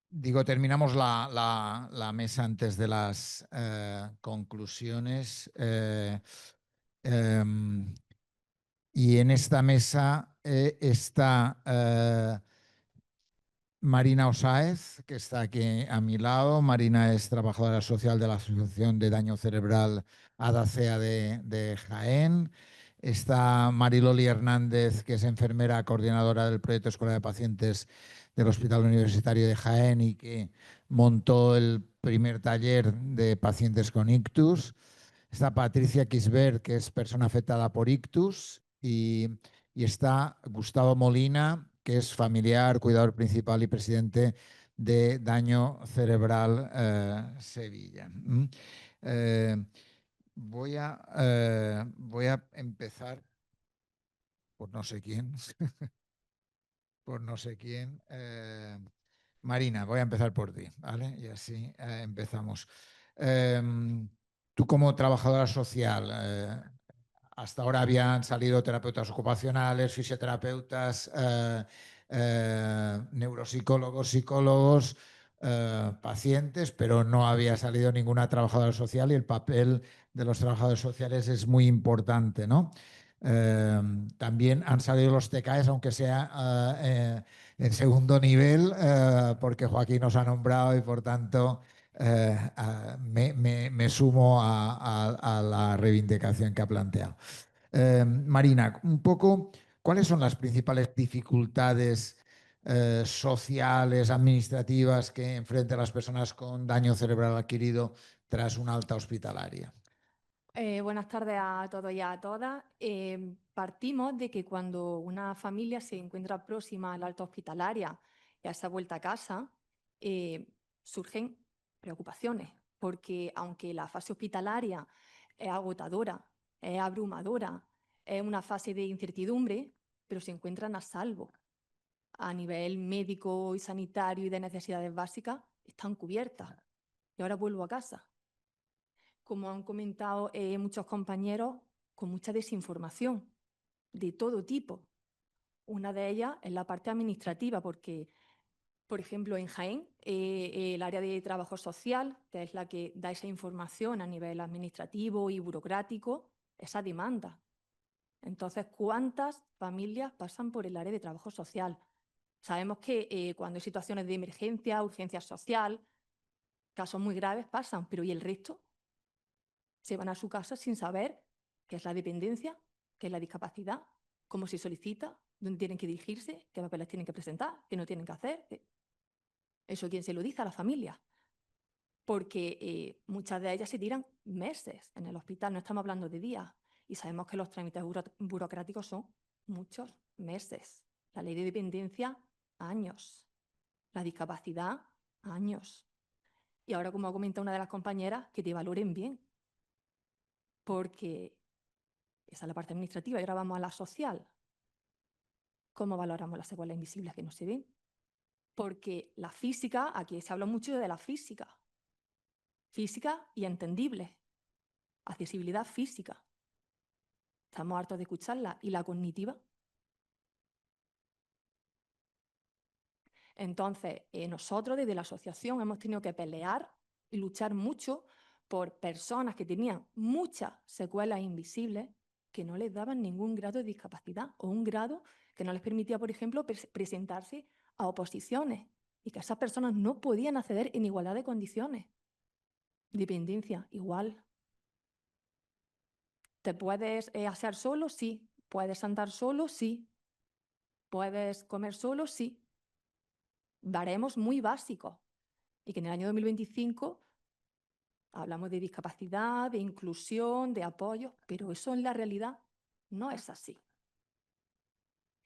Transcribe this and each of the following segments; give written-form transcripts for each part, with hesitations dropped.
Digo, terminamos la mesa antes de las conclusiones. Em, y en esta mesa está Marina Osáez, que está aquí a mi lado. Marina es trabajadora social de la Asociación de Daño Cerebral ADACEA de Jaén. Está Mariloli Hernández, que es enfermera coordinadora del proyecto Escuela de Pacientes del Hospital Universitario de Jaén y que montó el primer taller de pacientes con ictus. Está Patricia Kisbert, que es persona afectada por ictus, y está Gustavo Molina, que es familiar, cuidador principal y presidente de Daño Cerebral Sevilla. Eh, voy a empezar por no sé quién, por no sé quién. Marina, voy a empezar por ti, ¿vale? Y así empezamos. Tú como trabajadora social, hasta ahora habían salido terapeutas ocupacionales, fisioterapeutas, neuropsicólogos, psicólogos, pacientes, pero no había salido ninguna trabajadora social y el papel de los trabajadores sociales es muy importante, ¿no? También han salido los TKs, aunque sea en segundo nivel, porque Joaquín nos ha nombrado y por tanto me sumo a la reivindicación que ha planteado. Marina, un poco, ¿cuáles son las principales dificultades sociales, administrativas que enfrentan las personas con daño cerebral adquirido tras una alta hospitalaria? Buenas tardes a todos y a todas. Partimos de que cuando una familia se encuentra próxima a la alta hospitalaria y a esa vuelta a casa, surgen preocupaciones, porque aunque la fase hospitalaria es agotadora, es abrumadora, es una fase de incertidumbre, pero se encuentran a salvo. A nivel médico y sanitario y de necesidades básicas, están cubiertas. Y ahora vuelvo a casa, como han comentado muchos compañeros, con mucha desinformación de todo tipo. Una de ellas es la parte administrativa, porque, por ejemplo, en Jaén, el área de trabajo social, que es la que da esa información a nivel administrativo y burocrático, esa demanda. Entonces, ¿cuántas familias pasan por el área de trabajo social? Sabemos que cuando hay situaciones de emergencia, urgencia social, casos muy graves pasan, pero ¿y el resto? Se van a su casa sin saber qué es la dependencia, qué es la discapacidad, cómo se solicita, dónde tienen que dirigirse, qué papeles tienen que presentar, qué no tienen que hacer. Eso quién se lo dice a la familia. Porque muchas de ellas se tiran meses en el hospital, no estamos hablando de días. Y sabemos que los trámites burocráticos son muchos meses. La ley de dependencia, años. La discapacidad, años. Y ahora, como ha comentado una de las compañeras, que te valoren bien. Porque esa es la parte administrativa y ahora vamos a la social. ¿Cómo valoramos las secuelas invisibles que no se ven? Porque la física, aquí se habla mucho de la física y entendible, accesibilidad física. Estamos hartos de escucharla. ¿Y la cognitiva? Entonces, nosotros desde la asociación hemos tenido que pelear y luchar mucho por personas que tenían muchas secuelas invisibles que no les daban ningún grado de discapacidad o un grado que no les permitía, por ejemplo, presentarse a oposiciones y que esas personas no podían acceder en igualdad de condiciones. Dependencia, igual. ¿Te puedes asear solo? Sí. ¿Puedes andar solo? Sí. ¿Puedes comer solo? Sí. Baremos muy básicos. Y que en el año 2025 hablamos de discapacidad, de inclusión, de apoyo, pero eso en la realidad no es así.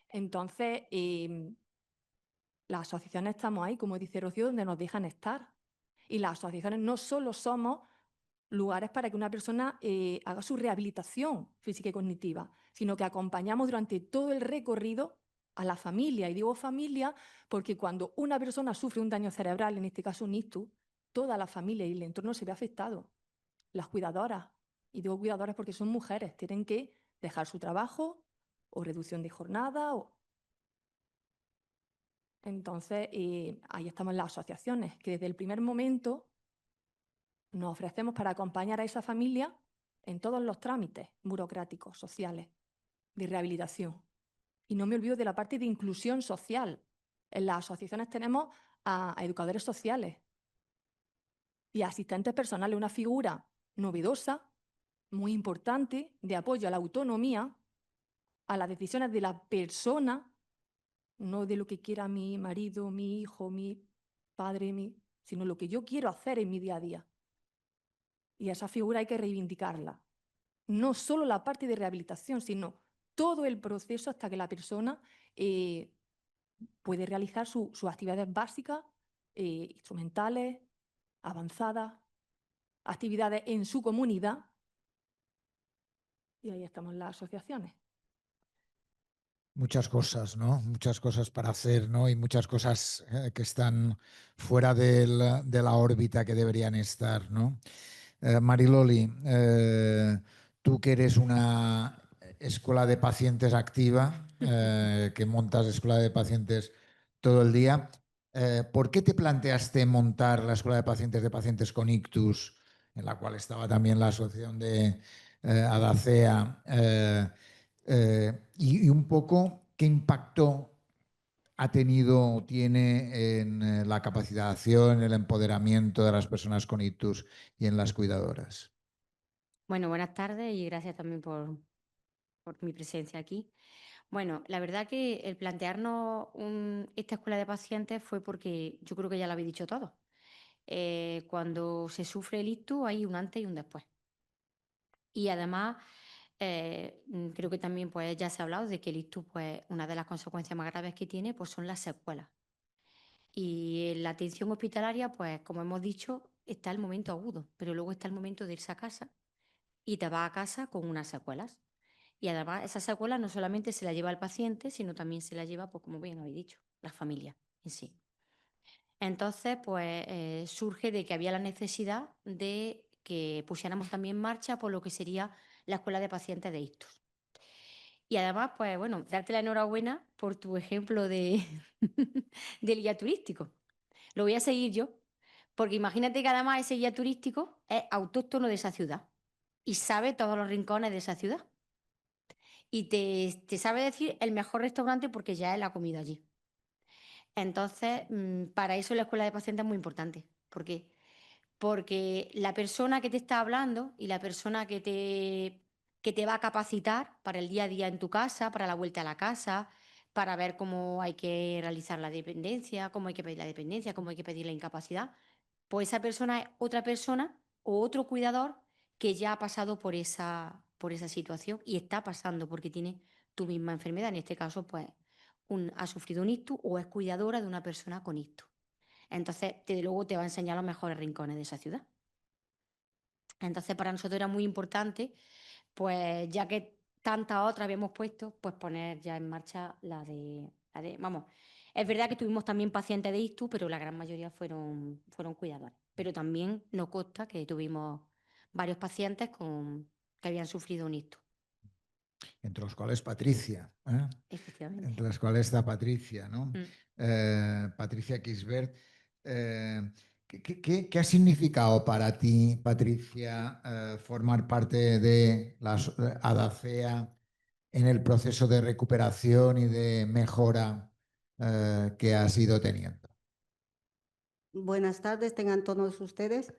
Entonces, las asociaciones estamos ahí, como dice Rocío, donde nos dejan estar. Y las asociaciones no solo somos lugares para que una persona haga su rehabilitación física y cognitiva, sino que acompañamos durante todo el recorrido a la familia. Y digo familia porque cuando una persona sufre un daño cerebral, en este caso un ictus, toda la familia y el entorno se ve afectado. Las cuidadoras, y digo cuidadoras porque son mujeres, tienen que dejar su trabajo o reducción de jornada. Entonces, ahí estamos las asociaciones, que desde el primer momento nos ofrecemos para acompañar a esa familia en todos los trámites burocráticos, sociales, de rehabilitación. Y no me olvido de la parte de inclusión social. En las asociaciones tenemos a educadores sociales y asistentes personales, una figura novedosa, muy importante, de apoyo a la autonomía, a las decisiones de la persona, no de lo que quiera mi marido, mi hijo, mi padre, sino lo que yo quiero hacer en mi día a día. Y esa figura hay que reivindicarla. No solo la parte de rehabilitación, sino todo el proceso hasta que la persona puede realizar sus actividades básicas, instrumentales, avanzadas, actividades en su comunidad. Y ahí estamos las asociaciones. Muchas cosas, ¿no? Muchas cosas para hacer, ¿no? Y muchas cosas que están fuera de la órbita que deberían estar, ¿no? Mariloli, tú que eres una escuela de pacientes activa, que montas escuela de pacientes todo el día, ¿por qué te planteaste montar la escuela de pacientes con ictus, en la cual estaba también la asociación de Adacea? Y un poco, ¿qué impacto ha tenido o tiene en la capacitación, el empoderamiento de las personas con ictus y en las cuidadoras? Bueno, buenas tardes y gracias también por mi presencia aquí. Bueno, la verdad que el plantearnos esta escuela de pacientes fue porque yo creo que ya lo habéis dicho todo. Cuando se sufre el ictus hay un antes y un después. Y además, creo que también pues, ya se ha hablado de que el ictus, pues, una de las consecuencias más graves que tiene pues, son las secuelas. Y en la atención hospitalaria, pues como hemos dicho, está el momento agudo, pero luego está el momento de irse a casa y te vas a casa con unas secuelas. Y además esa secuela no solamente se la lleva el paciente, sino también se la lleva, pues como bien habéis dicho, la familia en sí. Entonces, pues surge de que había la necesidad de que pusiéramos también en marcha por lo que sería la escuela de pacientes de ictus. Y además, pues bueno, darte la enhorabuena por tu ejemplo de, del guía turístico. Lo voy a seguir yo, porque imagínate que además ese guía turístico es autóctono de esa ciudad y sabe todos los rincones de esa ciudad. Y te sabe decir el mejor restaurante porque ya él ha comido allí. Entonces, para eso la escuela de pacientes es muy importante. ¿Por qué? Porque la persona que te está hablando y la persona que te va a capacitar para el día a día en tu casa, para la vuelta a la casa, para ver cómo hay que realizar la dependencia, cómo hay que pedir la dependencia, cómo hay que pedir la incapacidad, pues esa persona es otra persona o otro cuidador que ya ha pasado por esa situación y está pasando porque tiene tu misma enfermedad. En este caso, pues ha sufrido un ictus o es cuidadora de una persona con ictus. Entonces, desde luego te va a enseñar los mejores rincones de esa ciudad. Entonces, para nosotros era muy importante, pues ya que tantas otras habíamos puesto, pues poner ya en marcha vamos, es verdad que tuvimos también pacientes de ictus, pero la gran mayoría fueron cuidadores. Pero también nos consta que tuvimos varios pacientes que habían sufrido un ictus. Entre los cuales Patricia, ¿eh? Efectivamente. Entre las cuales está Patricia, ¿no? Patricia Kisbert. ¿Qué ha significado para ti, Patricia, formar parte de la Adacea en el proceso de recuperación y de mejora que has ido teniendo? Buenas tardes, tengan todos ustedes.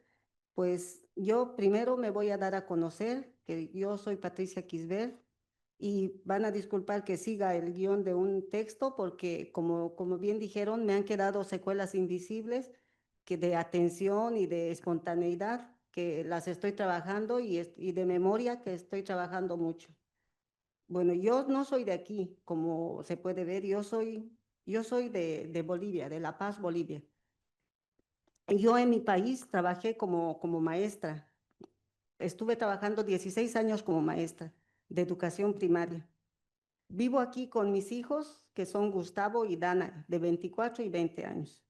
Pues yo primero me voy a dar a conocer que yo soy Patricia Kisbert y van a disculpar que siga el guión de un texto porque como bien dijeron, me han quedado secuelas invisibles que de atención y de espontaneidad que las estoy trabajando y de memoria que estoy trabajando mucho. Bueno, yo no soy de aquí, como se puede ver, yo soy de Bolivia, de La Paz, Bolivia. Yo en mi país trabajé como maestra. Estuve trabajando 16 años como maestra de educación primaria. Vivo aquí con mis hijos, que son Gustavo y Dana, de 24 y 20 años.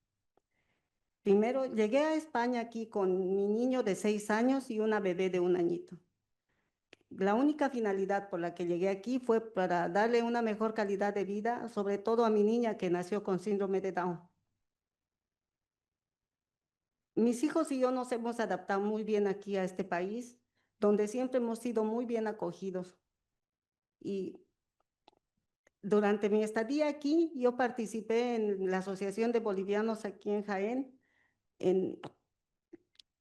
Primero llegué a España aquí con mi niño de 6 años y una bebé de 1 añito. La única finalidad por la que llegué aquí fue para darle una mejor calidad de vida, sobre todo a mi niña que nació con síndrome de Down. Mis hijos y yo nos hemos adaptado muy bien aquí a este país, donde siempre hemos sido muy bien acogidos. Y durante mi estadía aquí, yo participé en la Asociación de Bolivianos aquí en Jaén,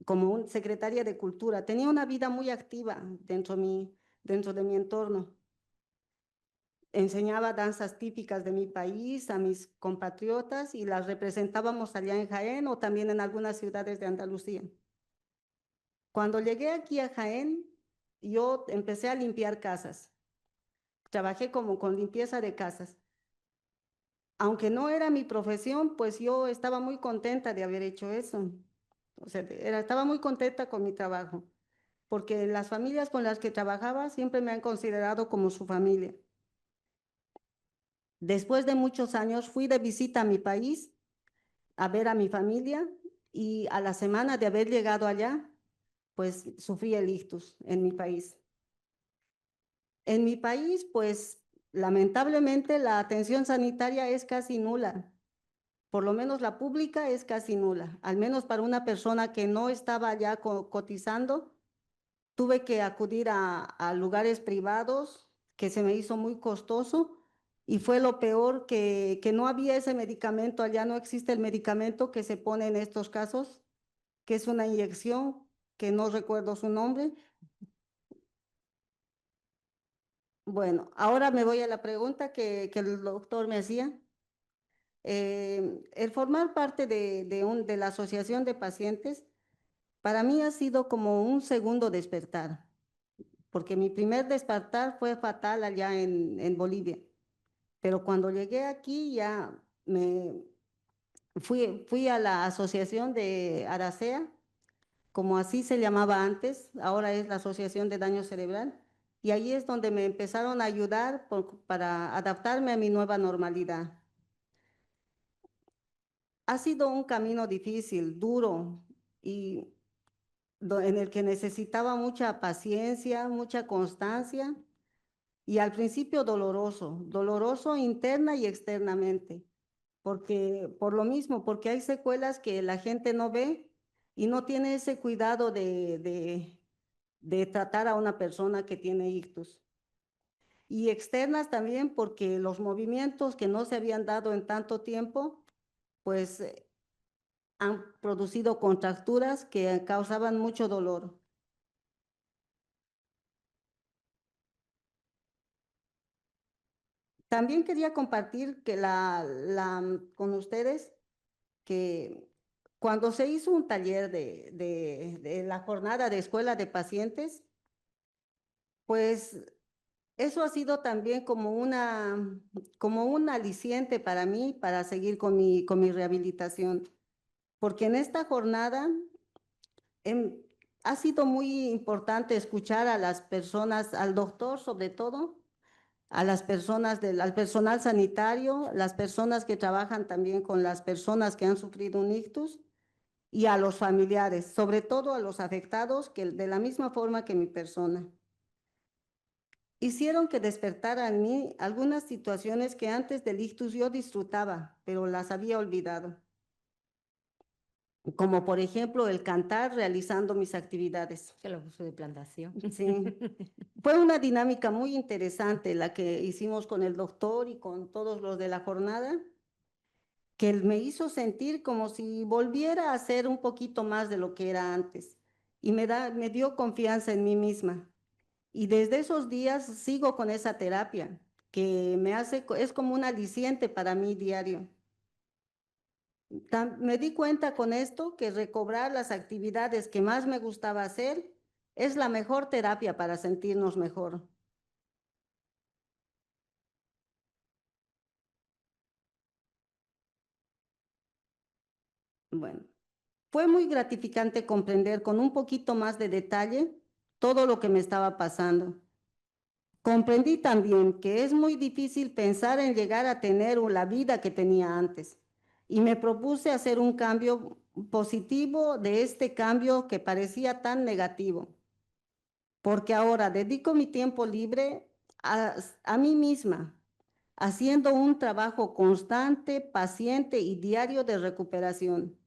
como secretaria de Cultura. Tenía una vida muy activa dentro de mi entorno. Enseñaba danzas típicas de mi país a mis compatriotas y las representábamos allá en Jaén o también en algunas ciudades de Andalucía. Cuando llegué aquí a Jaén, yo empecé a limpiar casas. Trabajé como con limpieza de casas. Aunque no era mi profesión, pues yo estaba muy contenta de haber hecho eso. O sea, estaba muy contenta con mi trabajo, porque las familias con las que trabajaba siempre me han considerado como su familia. Después de muchos años fui de visita a mi país a ver a mi familia y a la semana de haber llegado allá, pues sufrí el ictus en mi país. En mi país, pues lamentablemente la atención sanitaria es casi nula. Por lo menos la pública es casi nula. Al menos para una persona que no estaba ya cotizando, tuve que acudir a lugares privados que se me hizo muy costoso y fue lo peor que no había ese medicamento. Allá no existe el medicamento que se pone en estos casos, que es una inyección que no recuerdo su nombre. Bueno, ahora me voy a la pregunta que el doctor me hacía. El formar parte de la asociación de pacientes, para mí ha sido como un segundo despertar, porque mi primer despertar fue fatal allá en Bolivia. Pero cuando llegué aquí ya me fui a la asociación de Aracea, como así se llamaba antes, ahora es la Asociación de Daño Cerebral, y ahí es donde me empezaron a ayudar para adaptarme a mi nueva normalidad. Ha sido un camino difícil, duro, y en el que necesitaba mucha paciencia, mucha constancia, y al principio doloroso, doloroso interna y externamente, porque por lo mismo, porque hay secuelas que la gente no ve y no tiene ese cuidado de tratar a una persona que tiene ictus. Y externas también porque los movimientos que no se habían dado en tanto tiempo, pues han producido contracturas que causaban mucho dolor. También quería compartir que con ustedes que cuando se hizo un taller de la jornada de escuela de pacientes, pues eso ha sido también como un aliciente para mí para seguir con mi rehabilitación, porque en esta jornada ha sido muy importante escuchar a las personas, al doctor sobre todo, a las personas al personal sanitario, las personas que trabajan también con las personas que han sufrido un ictus y a los familiares, sobre todo a los afectados, que de la misma forma que mi persona. Hicieron que despertara en mí algunas situaciones que antes del ictus yo disfrutaba, pero las había olvidado. Como por ejemplo el cantar realizando mis actividades. Que los usos de plantación. Sí. Fue una dinámica muy interesante la que hicimos con el doctor y con todos los de la jornada, que me hizo sentir como si volviera a ser un poquito más de lo que era antes y me dio confianza en mí misma. Y desde esos días sigo con esa terapia que es como un aliciente para mí diario. Me di cuenta con esto que recobrar las actividades que más me gustaba hacer es la mejor terapia para sentirnos mejor. Bueno, fue muy gratificante comprender con un poquito más de detalle todo lo que me estaba pasando. Comprendí también que es muy difícil pensar en llegar a tener la vida que tenía antes y me propuse hacer un cambio positivo de este cambio que parecía tan negativo. porque ahora dedico mi tiempo libre a mí misma, haciendo un trabajo constante, paciente y diario de recuperación,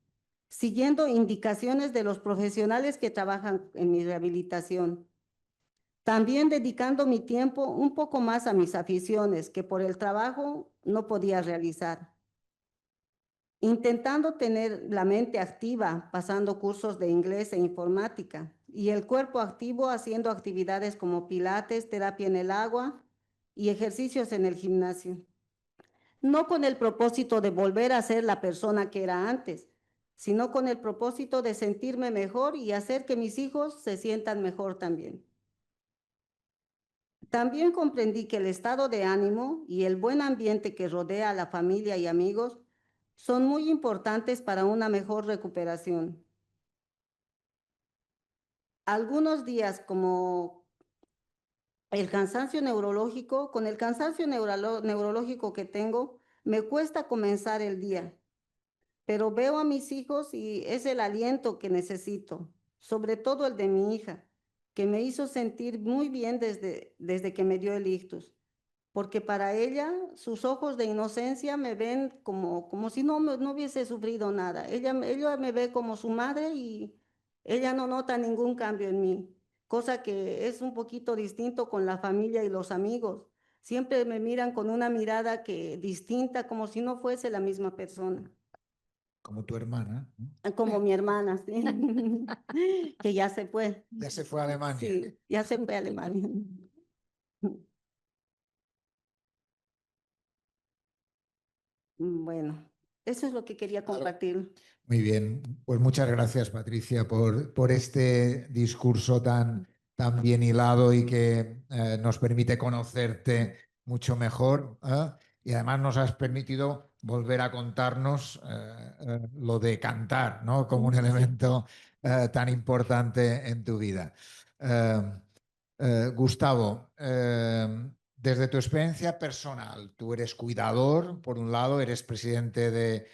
siguiendo indicaciones de los profesionales que trabajan en mi rehabilitación. También dedicando mi tiempo un poco más a mis aficiones que por el trabajo no podía realizar. Intentando tener la mente activa, pasando cursos de inglés e informática, y el cuerpo activo haciendo actividades como pilates, terapia en el agua y ejercicios en el gimnasio. No con el propósito de volver a ser la persona que era antes, sino con el propósito de sentirme mejor y hacer que mis hijos se sientan mejor también. También comprendí que el estado de ánimo y el buen ambiente que rodea a la familia y amigos son muy importantes para una mejor recuperación. Algunos días como el cansancio neurológico, con el cansancio neurológico que tengo, me cuesta comenzar el día, pero veo a mis hijos y es el aliento que necesito, sobre todo el de mi hija, que me hizo sentir muy bien desde que me dio el ictus, porque para ella sus ojos de inocencia me ven como si no hubiese sufrido nada. Ella me ve como su madre y ella no nota ningún cambio en mí, cosa que es un poquito distinto con la familia y los amigos. Siempre me miran con una mirada distinta, como si no fuese la misma persona. Como tu hermana, ¿no? Como mi hermana, sí. Que ya se fue. Ya se fue a Alemania. Sí, ya se fue a Alemania. Bueno, eso es lo que quería compartir. Muy bien, pues muchas gracias, Patricia, por este discurso tan bien hilado y que nos permite conocerte mucho mejor, ¿eh? Y además nos has permitido volver a contarnos lo de cantar, ¿no? Como un elemento tan importante en tu vida. Gustavo, desde tu experiencia personal, tú eres cuidador, por un lado, eres presidente de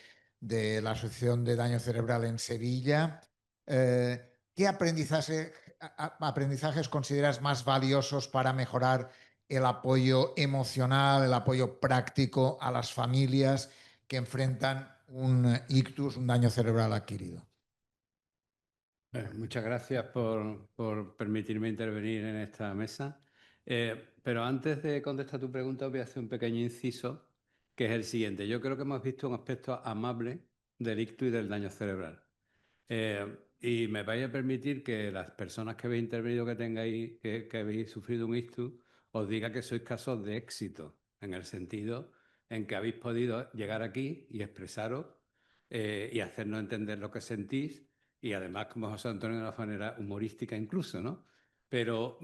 la Asociación de Daño Cerebral en Sevilla. ¿Qué aprendizajes consideras más valiosos para mejorar el apoyo emocional, el apoyo práctico a las familias que enfrentan un ictus, un daño cerebral adquirido? Muchas gracias por permitirme intervenir en esta mesa. Pero antes de contestar tu pregunta, voy a hacer un pequeño inciso, que es el siguiente. Yo creo que hemos visto un aspecto amable del ictus y del daño cerebral. Y me vais a permitir que las personas que habéis intervenido, que habéis sufrido un ictus, os diga que sois casos de éxito, en el sentido en que habéis podido llegar aquí y expresaros y hacernos entender lo que sentís, y además, como José Antonio, de una manera humorística incluso, ¿no? Pero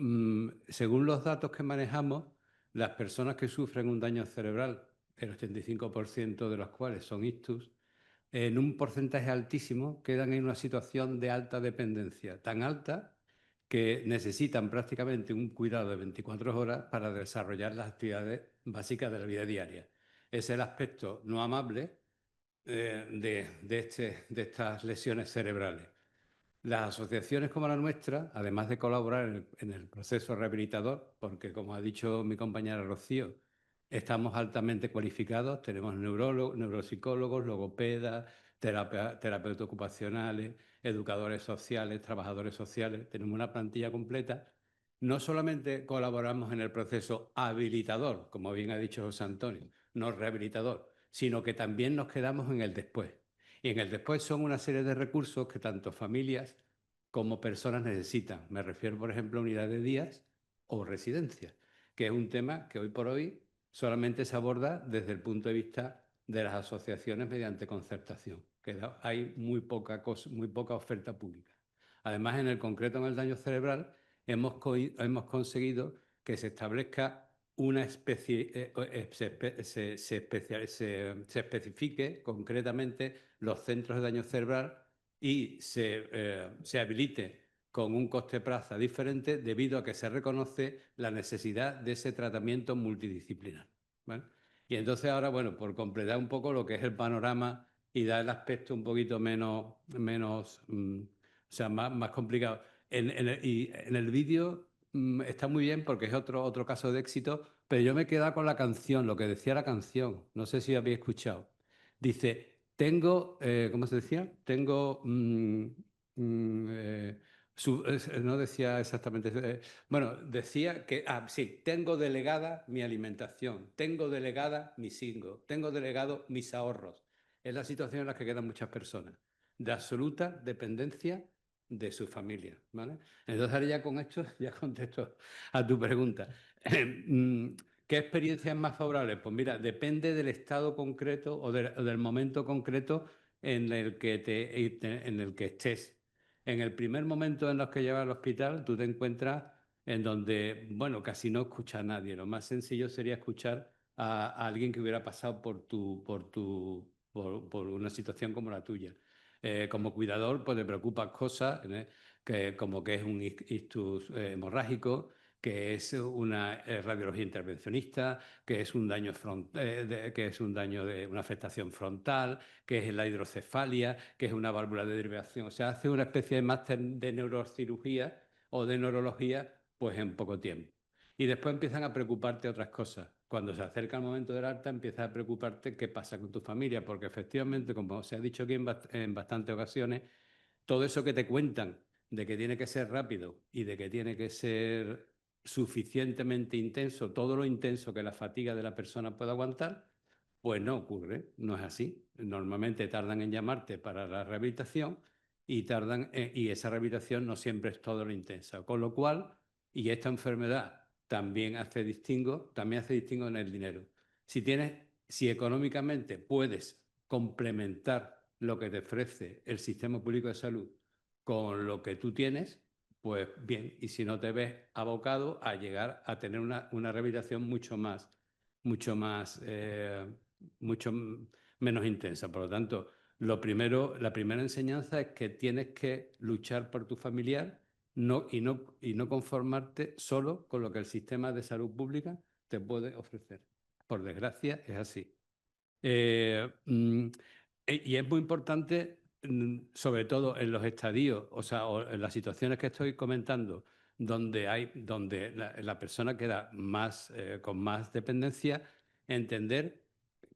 según los datos que manejamos, las personas que sufren un daño cerebral, el 85% de los cuales son ictus, en un porcentaje altísimo quedan en una situación de alta dependencia, tan alta que necesitan prácticamente un cuidado de 24 horas para desarrollar las actividades básicas de la vida diaria. Es el aspecto no amable de estas lesiones cerebrales. Las asociaciones como la nuestra, además de colaborar en el proceso rehabilitador, porque como ha dicho mi compañera Rocío, estamos altamente cualificados, tenemos neurólogos, neuropsicólogos, logopedas, terapeutas ocupacionales, educadores sociales, trabajadores sociales, tenemos una plantilla completa. No solamente colaboramos en el proceso habilitador, como bien ha dicho José Antonio, no rehabilitador, sino que también nos quedamos en el después. Y en el después son una serie de recursos que tanto familias como personas necesitan. Me refiero, por ejemplo, a unidades de días o residencias, que es un tema que hoy por hoy solamente se aborda desde el punto de vista de las asociaciones mediante concertación, que hay muy poca oferta pública. Además, en el concreto, en el daño cerebral, hemos conseguido que se establezca una especie, se especifique concretamente los centros de daño cerebral y se habilite con un coste-plaza diferente debido a que se reconoce la necesidad de ese tratamiento multidisciplinar, ¿vale? Y entonces ahora, bueno, por completar un poco lo que es el panorama y dar el aspecto un poquito menos más complicado. En el vídeo está muy bien porque es otro caso de éxito, pero yo me he quedado con la canción, lo que decía la canción. No sé si habéis escuchado. Dice, ¿cómo se decía? No decía exactamente. Bueno, decía que, sí, tengo delegada mi alimentación, tengo delegada mis ingresos, tengo delegado mis ahorros. Es la situación en la que quedan muchas personas, de absoluta dependencia de su familia, ¿vale? Entonces, ahora ya con esto ya contesto a tu pregunta. ¿Qué experiencia es más favorable? Pues mira, depende del estado concreto o del momento concreto en el que en el que estés. En el primer momento en los que llegas al hospital, tú te encuentras en donde, bueno, casi no escucha a nadie. Lo más sencillo sería escuchar a alguien que hubiera pasado por una situación como la tuya. Como cuidador, pues te preocupas cosas, como que es un ictus hemorrágico, que es una radiología intervencionista, que es un daño de una afectación frontal, que es la hidrocefalia, que es una válvula de derivación. O sea, hace una especie de máster de neurocirugía o de neurología, pues en poco tiempo. Y después empiezan a preocuparte otras cosas. Cuando se acerca el momento del alta, empiezas a preocuparte qué pasa con tu familia, porque efectivamente, como se ha dicho aquí en bastantes ocasiones, todo eso que te cuentan de que tiene que ser rápido y de que tiene que ser suficientemente intenso, todo lo intenso que la fatiga de la persona pueda aguantar, pues no ocurre, no es así. Normalmente tardan en llamarte para la rehabilitación y esa rehabilitación no siempre es todo lo intensa. Con lo cual, y esta enfermedad también hace distingo en el dinero. Si económicamente puedes complementar lo que te ofrece el sistema público de salud con lo que tú tienes, pues bien, y si no te ves abocado a llegar a tener una rehabilitación mucho menos intensa. Por lo tanto, la primera enseñanza es que tienes que luchar por tu familiar y no conformarte solo con lo que el sistema de salud pública te puede ofrecer. Por desgracia, es así. Y es muy importante, sobre todo en los estadios, o en las situaciones que estoy comentando, donde la persona queda con más dependencia, entender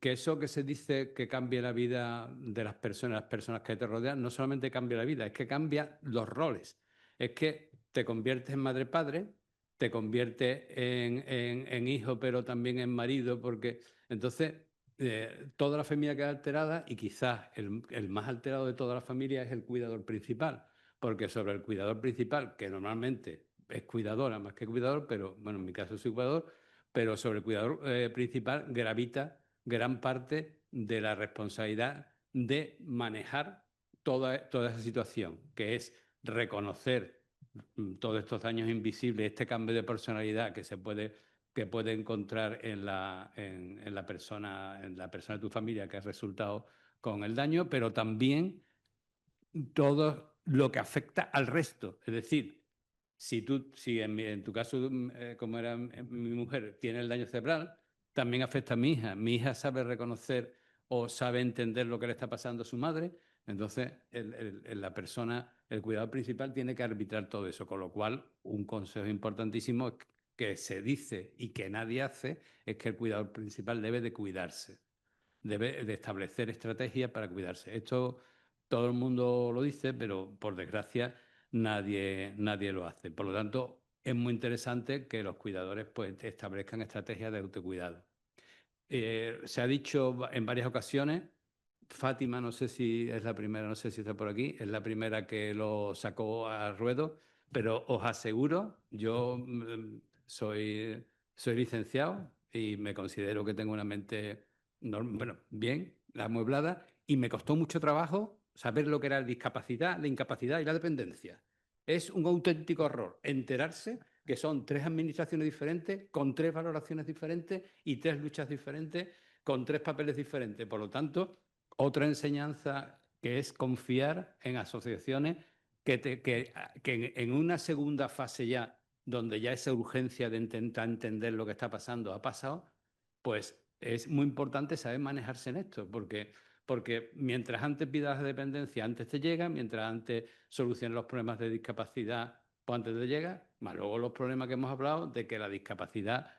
que eso que se dice que cambia la vida de las personas que te rodean, no solamente cambia la vida, es que cambia los roles. Es que te conviertes en madre-padre, te conviertes en hijo, pero también en marido, porque entonces toda la familia queda alterada y quizás el más alterado de toda la familia es el cuidador principal, porque sobre el cuidador principal, que normalmente es cuidadora más que cuidador, pero bueno, en mi caso soy cuidador, pero sobre el cuidador principal gravita gran parte de la responsabilidad de manejar toda esa situación, que es reconocer todos estos daños invisibles, este cambio de personalidad que puede encontrar en la persona de tu familia que ha resultado con el daño, pero también todo lo que afecta al resto. Es decir, si en tu caso, como era mi mujer, tiene el daño cerebral, también afecta a mi hija. Mi hija sabe reconocer o sabe entender lo que le está pasando a su madre. Entonces, el cuidador principal tiene que arbitrar todo eso. Con lo cual, un consejo importantísimo que se dice y que nadie hace es que el cuidador principal debe de cuidarse. Debe de establecer estrategias para cuidarse. Esto todo el mundo lo dice, pero por desgracia nadie lo hace. Por lo tanto, es muy interesante que los cuidadores pues, establezcan estrategias de autocuidado. Se ha dicho en varias ocasiones, Fátima, no sé si es la primera, no sé si está por aquí, es la primera que lo sacó a ruedo, pero os aseguro, yo soy licenciado y me considero que tengo una mente, bien, amueblada, y me costó mucho trabajo saber lo que era la discapacidad, la incapacidad y la dependencia. Es un auténtico horror enterarse que son 3 administraciones diferentes, con 3 valoraciones diferentes y 3 luchas diferentes, con 3 papeles diferentes. Por lo tanto, otra enseñanza que es confiar en asociaciones que en una segunda fase ya, donde ya esa urgencia de intentar entender lo que está pasando ha pasado, pues es muy importante saber manejarse en esto, porque mientras antes pidas dependencia, antes te llega, mientras antes soluciones los problemas de discapacidad pues antes de llegar, más luego los problemas que hemos hablado de que la discapacidad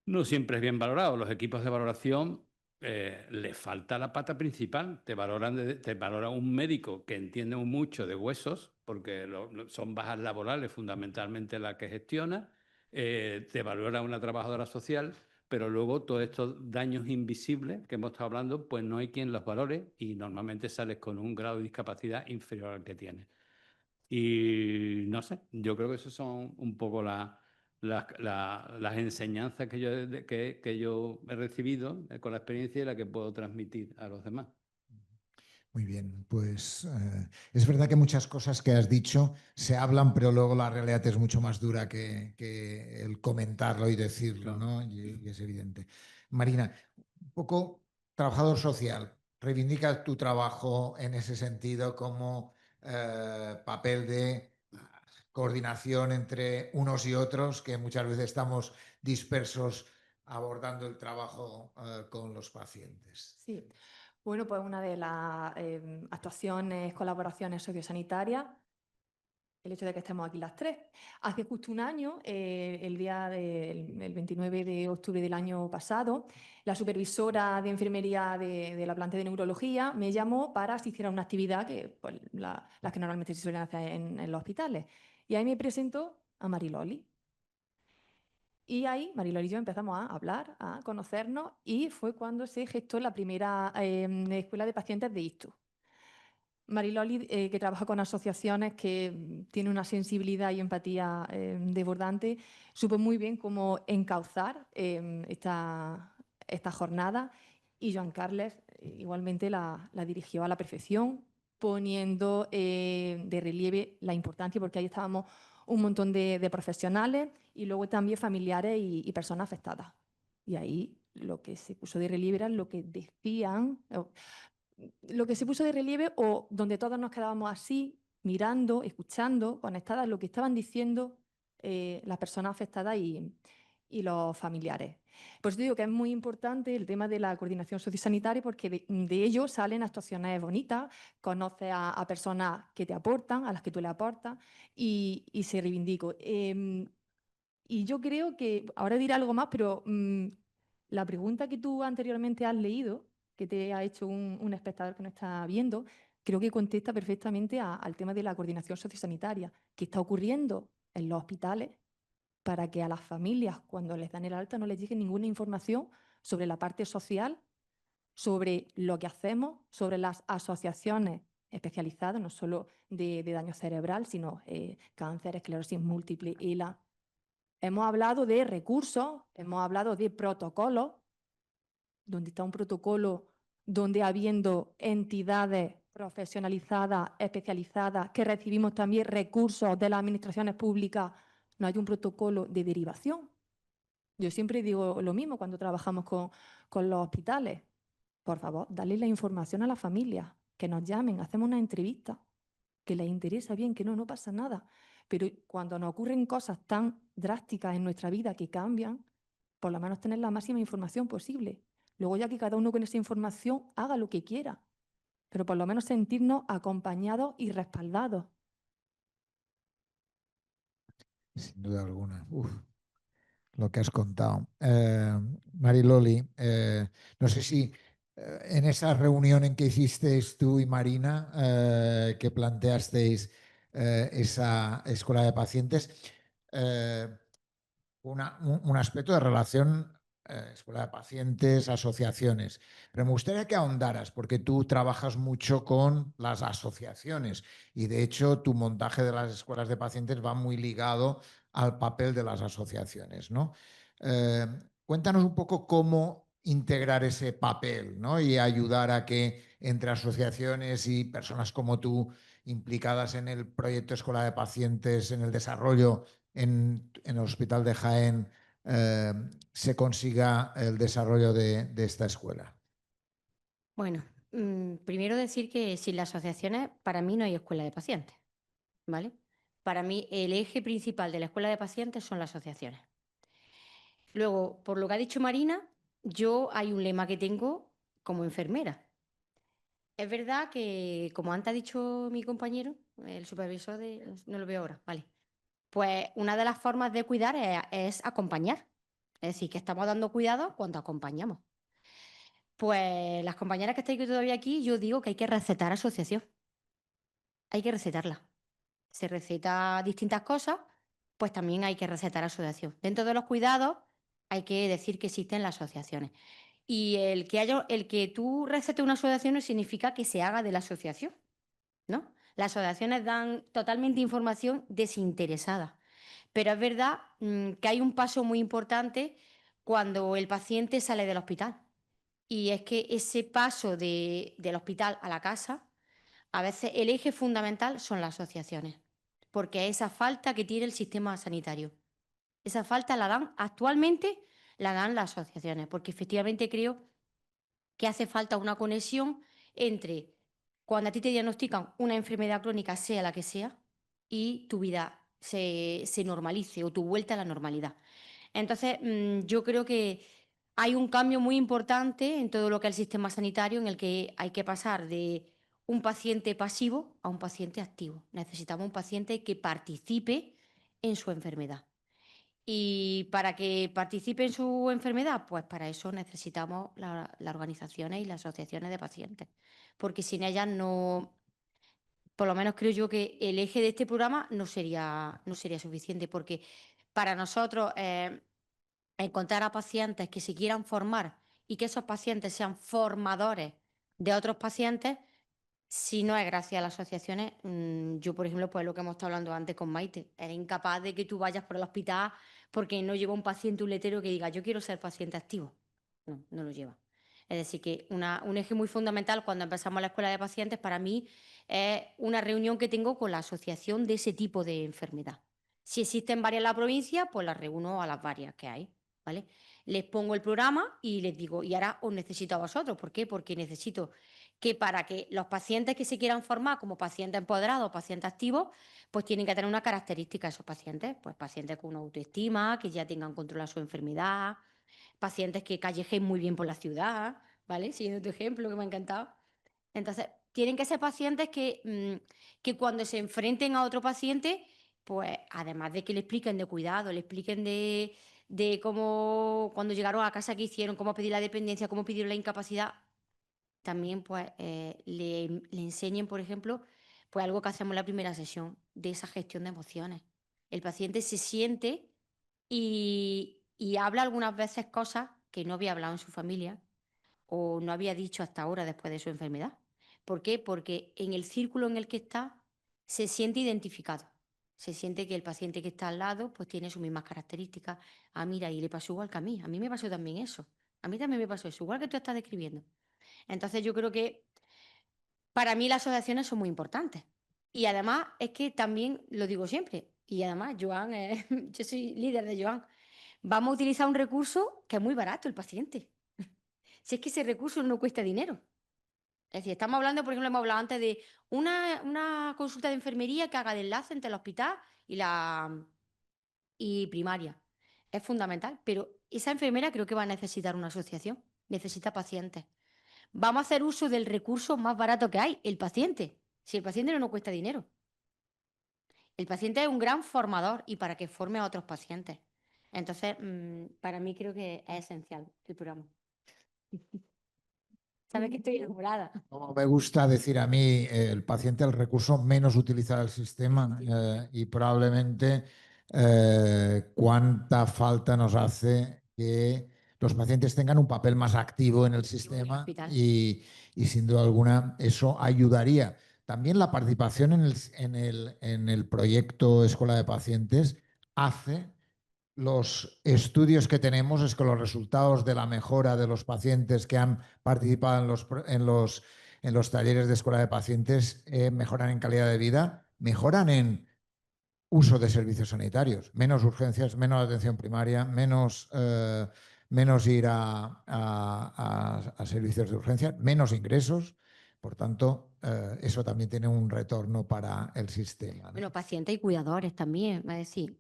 no siempre es bien valorado. Los equipos de valoración les falta la pata principal. Te valora un médico que entiende mucho de huesos, porque son bajas laborales fundamentalmente las que gestiona. Te valora una trabajadora social, pero luego todos estos daños invisibles que hemos estado hablando, pues no hay quien los valore y normalmente sales con un grado de discapacidad inferior al que tienes. Y no sé, yo creo que esas son un poco las enseñanzas que yo he recibido con la experiencia y la que puedo transmitir a los demás. Muy bien, pues es verdad que muchas cosas que has dicho se hablan, pero luego la realidad es mucho más dura que el comentarlo y decirlo, Claro. ¿no? Y es evidente. Marina, un poco trabajador social, reivindica tu trabajo en ese sentido como papel de coordinación entre unos y otros, que muchas veces estamos dispersos abordando el trabajo con los pacientes. Sí. Bueno, pues una de las actuaciones, colaboraciones sociosanitarias, el hecho de que estemos aquí las tres. Hace justo un año, el 29 de octubre del año pasado, la supervisora de enfermería de la planta de neurología me llamó para asistir a una actividad que, pues, las que normalmente se suelen hacer en los hospitales. Y ahí me presentó a Mariloli. Y ahí Mariloli y yo empezamos a hablar, a conocernos, y fue cuando se gestó la primera escuela de pacientes de ISTU. Mariloli, que trabaja con asociaciones, que tiene una sensibilidad y empatía desbordante, supo muy bien cómo encauzar esta jornada, y Joan Carles igualmente la dirigió a la perfección, poniendo de relieve la importancia, porque ahí estábamos un montón de profesionales y luego también familiares y personas afectadas. Y ahí lo que se puso de relieve era lo que decían, lo que se puso de relieve, o donde todos nos quedábamos así, mirando, escuchando, conectadas, lo que estaban diciendo las personas afectadas y los familiares. Por eso digo que es muy importante el tema de la coordinación sociosanitaria, porque de ello salen actuaciones bonitas, conoces a personas que te aportan, a las que tú le aportas, y se reivindico. Y yo creo que, ahora diré algo más, pero la pregunta que tú anteriormente has leído, que te ha hecho un espectador que no está viendo, creo que contesta perfectamente al tema de la coordinación sociosanitaria, que está ocurriendo en los hospitales para que a las familias, cuando les dan el alta, no les llegue ninguna información sobre la parte social, sobre lo que hacemos, sobre las asociaciones especializadas, no solo de daño cerebral, sino cáncer, esclerosis múltiple, ELA. Hemos hablado de recursos, hemos hablado de protocolos, donde está un protocolo donde, habiendo entidades profesionalizadas, especializadas, que recibimos también recursos de las administraciones públicas, no hay un protocolo de derivación. Yo siempre digo lo mismo cuando trabajamos con los hospitales. Por favor, dale la información a la familia, que nos llamen, hacemos una entrevista, que les interesa bien, que no pasa nada. Pero cuando nos ocurren cosas tan drásticas en nuestra vida que cambian, por lo menos tener la máxima información posible. Luego ya que cada uno con esa información haga lo que quiera, pero por lo menos sentirnos acompañados y respaldados. Sin duda alguna. Uf, lo que has contado. Mariloli, no sé si en esa reunión en que hicisteis tú y Marina, que planteasteis esa escuela de pacientes, un aspecto de relación escuela de pacientes, asociaciones. Pero me gustaría que ahondaras, porque tú trabajas mucho con las asociaciones y de hecho tu montaje de las escuelas de pacientes va muy ligado al papel de las asociaciones, ¿no? Cuéntanos un poco cómo integrar ese papel, ¿no? Y ayudar a que entre asociaciones y personas como tú implicadas en el proyecto Escuela de Pacientes, en el desarrollo en el Hospital de Jaén, se consiga el desarrollo de esta escuela. Bueno, primero decir que sin las asociaciones, para mí no hay escuela de pacientes, ¿vale? Para mí el eje principal de la escuela de pacientes son las asociaciones. Luego, por lo que ha dicho Marina, yo hay un lema que tengo como enfermera. Es verdad que, como antes ha dicho mi compañero, el supervisor de... No lo veo ahora, vale. Pues una de las formas de cuidar es acompañar. Es decir, que estamos dando cuidado cuando acompañamos. Pues las compañeras que estáis todavía aquí, yo digo que hay que recetar asociación. Hay que recetarla. Se receta distintas cosas, pues también hay que recetar asociación. Dentro de los cuidados hay que decir que existen las asociaciones. Y el que tú recetes una asociación no significa que se haga de la asociación, ¿no? Las asociaciones dan totalmente información desinteresada. Pero es verdad que hay un paso muy importante cuando el paciente sale del hospital. Y es que ese paso del hospital a la casa, a veces el eje fundamental son las asociaciones, porque esa falta que tiene el sistema sanitario. Esa falta actualmente la dan las asociaciones, porque efectivamente creo que hace falta una conexión entre cuando a ti te diagnostican una enfermedad crónica, sea la que sea, y tu vida se normalice o tu vuelta a la normalidad. Entonces, yo creo que hay un cambio muy importante en todo lo que es el sistema sanitario, en el que hay que pasar de un paciente pasivo a un paciente activo. Necesitamos un paciente que participe en su enfermedad. Y para que participe en su enfermedad, pues para eso necesitamos las organizaciones y las asociaciones de pacientes, porque sin ellas no, por lo menos creo yo que el eje de este programa no sería suficiente, porque para nosotros encontrar a pacientes que se quieran formar y que esos pacientes sean formadores de otros pacientes, si no es gracias a las asociaciones, yo, por ejemplo, pues lo que hemos estado hablando antes con Maite, eres incapaz de que tú vayas por el hospital porque no lleva un paciente un letrero que diga, yo quiero ser paciente activo. No, no lo lleva. Es decir, que un eje muy fundamental cuando empezamos la escuela de pacientes para mí es una reunión que tengo con la asociación de ese tipo de enfermedad. Si existen varias en la provincia, pues las reúno a las varias que hay, ¿vale? Les pongo el programa y les digo, y ahora os necesito a vosotros. ¿Por qué? Porque necesito que para que los pacientes que se quieran formar como pacientes empoderados, pacientes activos, pues tienen que tener una característica esos pacientes, pues pacientes con una autoestima, que ya tengan controlada su enfermedad, pacientes que callejeen muy bien por la ciudad, ¿vale? Siguiendo tu ejemplo que me ha encantado. Entonces, tienen que ser pacientes que cuando se enfrenten a otro paciente, pues además de que le expliquen de cuidado, le expliquen de cómo, cuando llegaron a casa, qué hicieron, cómo pedir la dependencia, cómo pedir la incapacidad, también pues le enseñen, por ejemplo, pues algo que hacemos en la primera sesión, de esa gestión de emociones. El paciente se siente y habla algunas veces cosas que no había hablado en su familia o no había dicho hasta ahora después de su enfermedad. ¿Por qué? Porque en el círculo en el que está se siente identificado. Se siente que el paciente que está al lado pues tiene sus mismas características. Ah, mira, y le pasó igual que a mí. A mí me pasó también eso. A mí también me pasó eso, igual que tú estás describiendo. Entonces yo creo que para mí las asociaciones son muy importantes. Y además es que también lo digo siempre, y además Joan, yo soy líder de Joan, vamos a utilizar un recurso que es muy barato el paciente. Si es que ese recurso no cuesta dinero. Es decir, estamos hablando, por ejemplo, hemos hablado antes de una consulta de enfermería que haga de enlace entre el hospital y primaria. Es fundamental, pero esa enfermera creo que va a necesitar una asociación, necesita pacientes. Vamos a hacer uso del recurso más barato que hay, el paciente. Si el paciente no nos cuesta dinero. El paciente es un gran formador y para que forme a otros pacientes. Entonces, para mí creo que es esencial el programa. Sabes que estoy enamorada. Como me gusta decir a mí, el paciente el recurso menos utilizar el sistema y probablemente cuánta falta nos hace que los pacientes tengan un papel más activo en el sistema hospital. y sin duda alguna eso ayudaría. También la participación en el proyecto Escuela de Pacientes hace los estudios que tenemos es que los resultados de la mejora de los pacientes que han participado en los talleres de escuela de pacientes mejoran en calidad de vida, mejoran en uso de servicios sanitarios, menos urgencias, menos atención primaria, menos ir a servicios de urgencia, menos ingresos. Por tanto, eso también tiene un retorno para el sistema, ¿no? Bueno, pacientes y cuidadores también, es decir,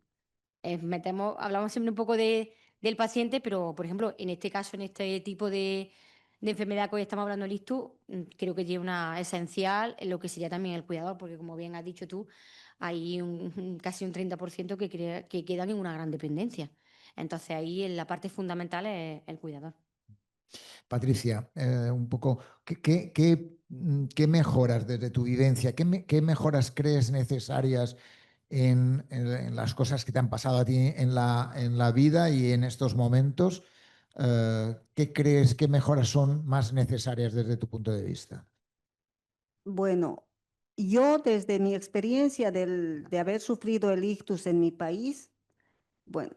hablamos siempre un poco del paciente, pero por ejemplo, en este caso, en este tipo de de enfermedad que hoy estamos hablando del ictus, creo que tiene una esencial en lo que sería también el cuidador, porque como bien has dicho tú, hay casi un 30% que quedan en una gran dependencia. Entonces ahí la parte fundamental es el cuidador. Patricia, un poco, ¿qué mejoras desde tu vivencia? ¿Qué mejoras crees necesarias en las cosas que te han pasado a ti en la vida y en estos momentos? ¿Qué crees, qué mejoras son más necesarias desde tu punto de vista? Bueno, yo desde mi experiencia de haber sufrido el ictus en mi país, bueno,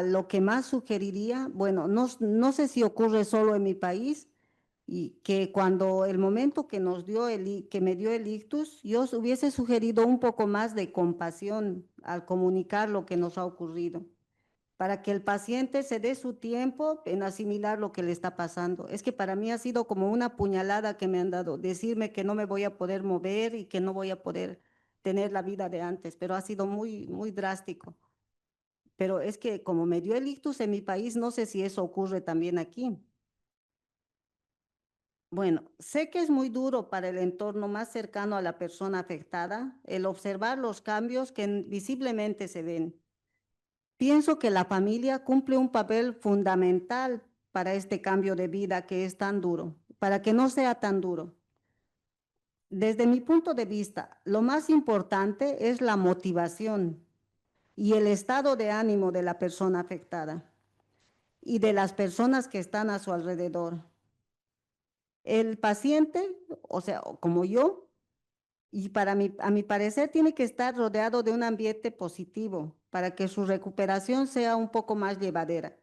lo que más sugeriría, bueno, no sé si ocurre solo en mi país, y que cuando el momento que que me dio el ictus, yo hubiese sugerido un poco más de compasión al comunicar lo que nos ha ocurrido, para que el paciente se dé su tiempo en asimilar lo que le está pasando. Es que para mí ha sido como una puñalada que me han dado, decirme que no me voy a poder mover y que no voy a poder tener la vida de antes, pero ha sido muy, muy drástico. Pero es que como me dio el ictus en mi país, no sé si eso ocurre también aquí. Bueno, sé que es muy duro para el entorno más cercano a la persona afectada el observar los cambios que visiblemente se ven. Pienso que la familia cumple un papel fundamental para este cambio de vida que es tan duro, para que no sea tan duro. Desde mi punto de vista, lo más importante es la motivación y el estado de ánimo de la persona afectada y de las personas que están a su alrededor. El paciente, o sea, como yo, y a mi parecer tiene que estar rodeado de un ambiente positivo para que su recuperación sea un poco más llevadera.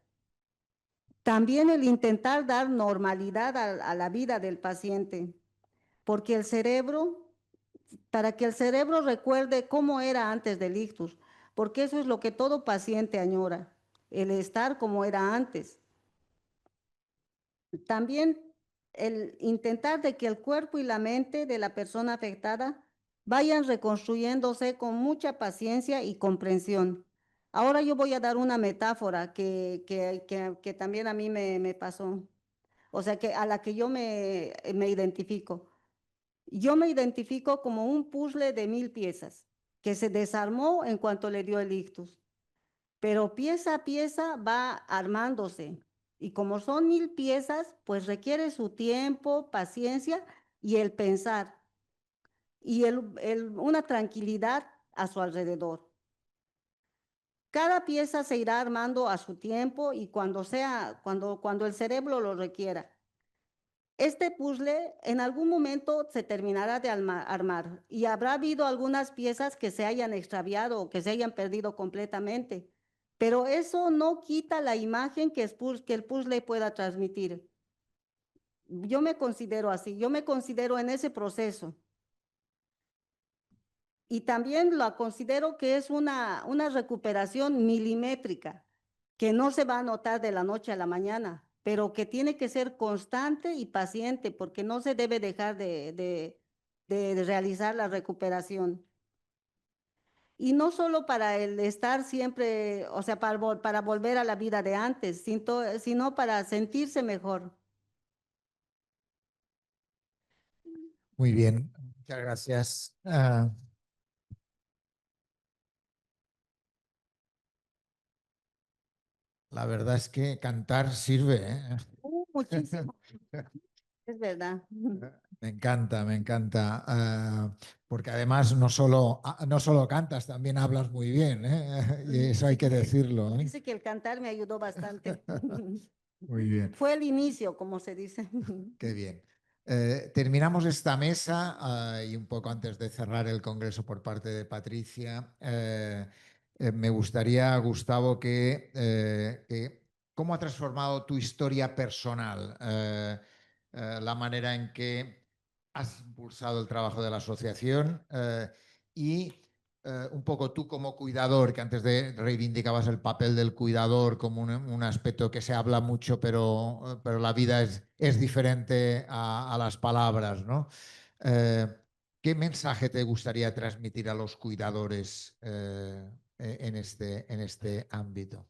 También el intentar dar normalidad a la vida del paciente, porque para que el cerebro recuerde cómo era antes del ictus, porque eso es lo que todo paciente añora, el estar como era antes. También el intentar de que el cuerpo y la mente de la persona afectada vayan reconstruyéndose con mucha paciencia y comprensión. Ahora yo voy a dar una metáfora que también a mí me pasó, o sea, que a la que yo me identifico. Yo me identifico como un puzzle de 1000 piezas que se desarmó en cuanto le dio el ictus, pero pieza a pieza va armándose. Y como son 1000 piezas, pues requiere su tiempo, paciencia y el pensar y una tranquilidad a su alrededor. Cada pieza se irá armando a su tiempo y cuando el cerebro lo requiera. Este puzzle en algún momento se terminará de armar y habrá habido algunas piezas que se hayan extraviado o que se hayan perdido completamente, pero eso no quita la imagen que el puzzle pueda transmitir. Yo me considero así, yo me considero en ese proceso. Y también lo considero que es una recuperación milimétrica, que no se va a notar de la noche a la mañana, pero que tiene que ser constante y paciente, porque no se debe dejar de realizar la recuperación. Y no solo para el estar siempre, o sea, para volver a la vida de antes, sino para sentirse mejor. Muy bien, muchas gracias. La verdad es que cantar sirve, ¿eh? Muchísimo, es verdad. Me encanta, me encanta. Porque además no solo cantas, también hablas muy bien, ¿eh? Y eso hay que decirlo, ¿eh? Dice que el cantar me ayudó bastante. Muy bien, Fue el inicio, como se dice. qué bien. Terminamos esta mesa y un poco antes de cerrar el congreso por parte de Patricia, me gustaría, Gustavo, que cómo ha transformado tu historia personal, la manera en que has impulsado el trabajo de la asociación y un poco tú como cuidador, que antes reivindicabas el papel del cuidador como un aspecto que se habla mucho, pero la vida es diferente a las palabras, ¿no? Eh, ¿Qué mensaje te gustaría transmitir a los cuidadores en este ámbito?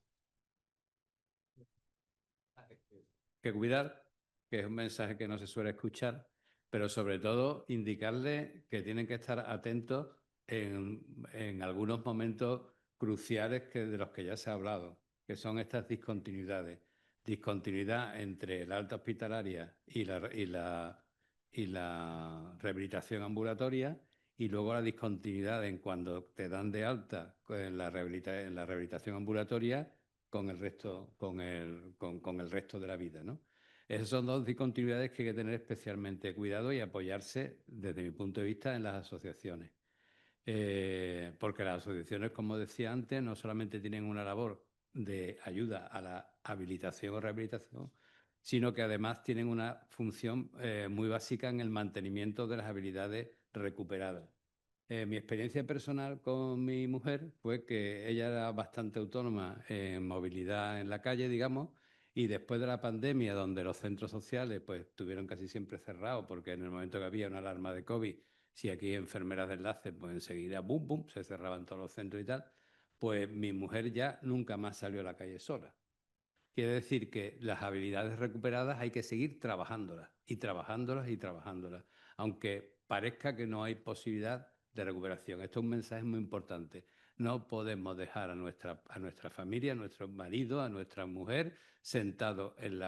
Que cuidar que es un mensaje que no se suele escuchar, pero sobre todo indicarles que tienen que estar atentos en algunos momentos cruciales de los que ya se ha hablado, que son estas discontinuidades. Discontinuidad entre la alta hospitalaria y la rehabilitación ambulatoria, y luego la discontinuidad en cuando te dan de alta en la rehabilitación ambulatoria con el resto, con el resto de la vida, ¿no? Esas son dos discontinuidades que hay que tener especialmente cuidado y apoyarse, desde mi punto de vista, en las asociaciones. Porque las asociaciones, como decía antes, no solamente tienen una labor de ayuda a la habilitación o rehabilitación, sino que además tienen una función muy básica en el mantenimiento de las habilidades recuperadas. Mi experiencia personal con mi mujer fue que ella era bastante autónoma en movilidad en la calle, digamos, y después de la pandemia, donde los centros sociales pues estuvieron casi siempre cerrados, porque en el momento que había una alarma de COVID, si aquí hay enfermeras de enlace, pues enseguida, bum, bum, se cerraban todos los centros y tal, pues mi mujer ya nunca más salió a la calle sola. Quiere decir que las habilidades recuperadas hay que seguir trabajándolas y trabajándolas y trabajándolas, aunque parezca que no hay posibilidad de recuperación. Esto es un mensaje muy importante. No podemos dejar a nuestra familia, a nuestro marido, a nuestra mujer sentados en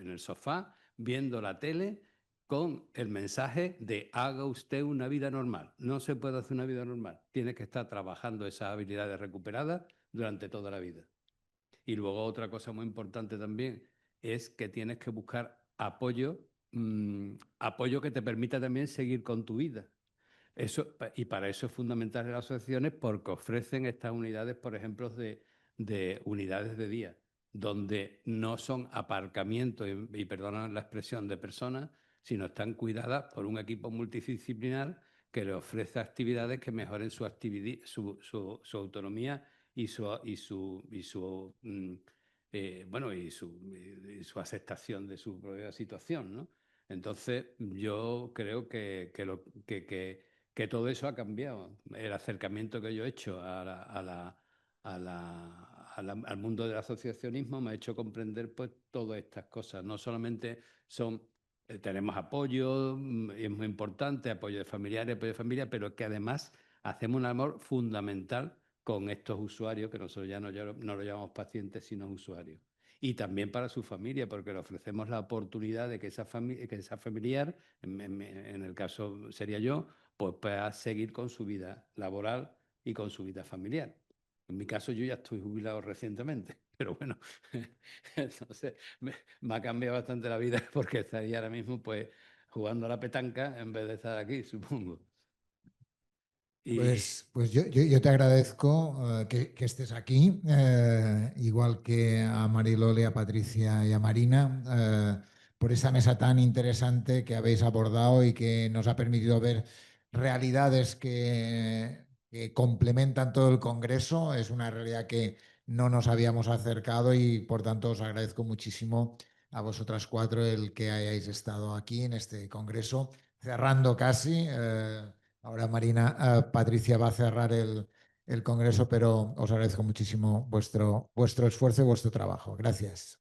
el sofá viendo la tele con el mensaje de haga usted una vida normal. No se puede hacer una vida normal. Tiene que estar trabajando esas habilidades recuperadas durante toda la vida. Y luego otra cosa muy importante también es que tienes que buscar apoyo, apoyo que te permita también seguir con tu vida. Y para eso es fundamental las asociaciones, porque ofrecen estas unidades, por ejemplo, de unidades de día, donde no son aparcamientos, y perdonan la expresión, de personas, sino están cuidadas por un equipo multidisciplinar que le ofrece actividades que mejoren su autonomía y su aceptación de su propia situación, ¿no? Entonces, yo creo que todo eso ha cambiado. El acercamiento que yo he hecho al mundo del asociacionismo me ha hecho comprender pues todas estas cosas. No solamente tenemos apoyo, y es muy importante, apoyo de familiares, apoyo de familia, pero que además hacemos un amor fundamental con estos usuarios, que nosotros ya no lo llamamos pacientes, sino usuarios. Y también para su familia, porque le ofrecemos la oportunidad de que esa familiar, en el caso sería yo, pues pueda seguir con su vida laboral y con su vida familiar. En mi caso yo ya estoy jubilado recientemente, pero bueno, entonces me ha cambiado bastante la vida, porque estaría ahora mismo pues jugando a la petanca en vez de estar aquí, supongo. Pues yo te agradezco que estés aquí, igual que a Marilole, a Patricia y a Marina, por esa mesa tan interesante que habéis abordado y que nos ha permitido ver realidades que complementan todo el Congreso. Es una realidad que no nos habíamos acercado y por tanto os agradezco muchísimo a vosotras cuatro el que hayáis estado aquí en este Congreso, cerrando casi. Ahora Patricia va a cerrar el Congreso, pero os agradezco muchísimo vuestro esfuerzo y vuestro trabajo. Gracias.